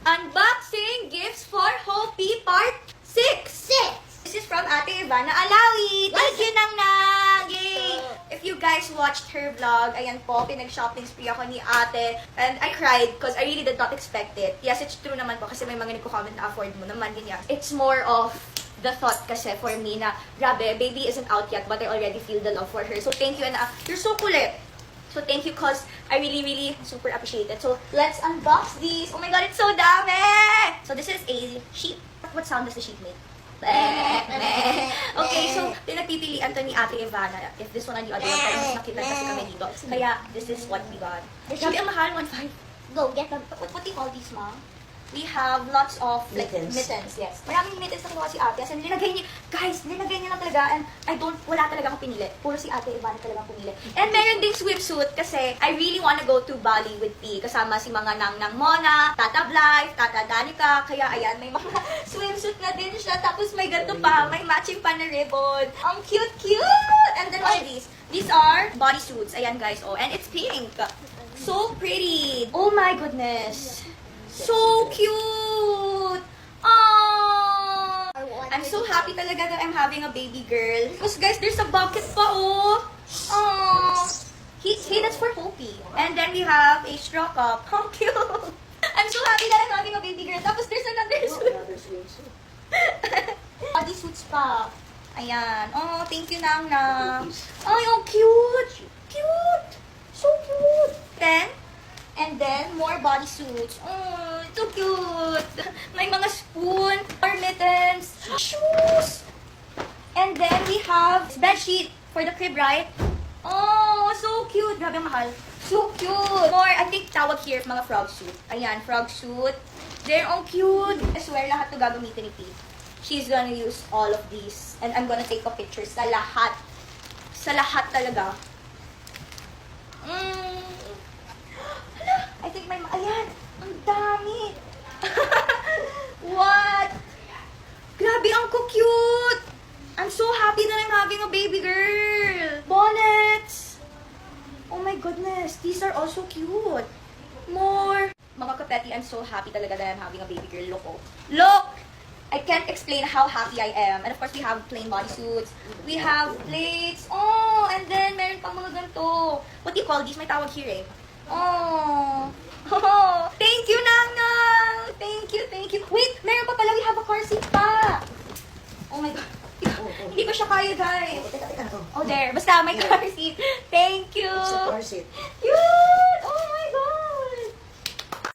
Unboxing Gifts for Hopi Part 6! This is from Ate Ivana Alawi. Thank you, Nang Nang! Yay! If you guys watched her vlog, ayan po, pinag-shopping spree ako ni ate. And I cried because I really did not expect it. Yes, it's true naman po kasi may mga nagko-comment na afford mo naman din yan. It's more of the thought kasi for me na, grabe, baby isn't out yet but I already feel the love for her. So thank you and you're so kulit. So thank you cause I really super appreciate it. So let's unbox these. Oh my god, it's so dami! So this is a sheet. What sound does the sheet make? Okay, so pinagpipilian to ni Ate Ivana if this one and the other one pero mas nakita kasi kami dito. Kaya this is what we got. Grabe ang mahal, 1.5. Go, get them. What do you call these, Mom? We have lots of like, mittens, yes. Maraming mittens na kinuha si ate. Kasi nilagay niya, guys, nilagay niya na talaga. And wala talaga akong pinili. Puro si Ate Ivana talaga pumili. And meron ding swimsuit kasi I really wanna go to Bali with P. Kasama si mga Nang Mona, Tata Blythe, Tata Danica. Kaya ayan, may mga swimsuit na din siya. Tapos may ganito pa, may matching pa na ribbon. Ang cute! And then all these. These are bodysuits. Ayan guys, oh. And it's pink. So pretty. Oh my goodness. So cute! Aww! I'm so happy talaga that I'm having a baby girl. Because guys, there's a bucket pa, oh! Aww! Hey, that's for Hopi. And then we have a straw cup. How cute! I'm so happy that I'm having a baby girl. Tapos there's another swimsuit. Body suits pa. Ayan. Oh, thank you, Nang Nang. Ay, oh, cute! Cute! So cute! And then, more bodysuits. Oh, it's so cute. May mga spoon, or mittens, shoes. And then, we have bedsheet for the crib, right? Oh, so cute. Grabe, mahal. So cute. More, I think tawag here, mga frog suit. Ayan, frog suit. They're all cute. I swear, lahat to gagamitin ni Pete. She's gonna use all of these. And I'm gonna take a picture sa lahat. Sa lahat talaga. I think may... Ayan! Ang dami! What? Grabe, ang cute! I'm so happy that I'm having a baby girl! Bonnets! Oh my goodness! These are also cute! More! Mga kapeti, I'm so happy talaga that I'm having a baby girl. Look, oh. Look! I can't explain how happy I am. And of course, we have plain bodysuits. We have plates. Oh! And then, meron pang mga ganito. What do you call these? May tawag here eh. Oh! Oh! Thank you, Nang Nang! Thank you. Wait! Meron pa pala. We have a car seat pa! Oh my God. Hindi ko siya kaya, guys. Oh, there. Basta may car seat. Thank you! It's a car seat.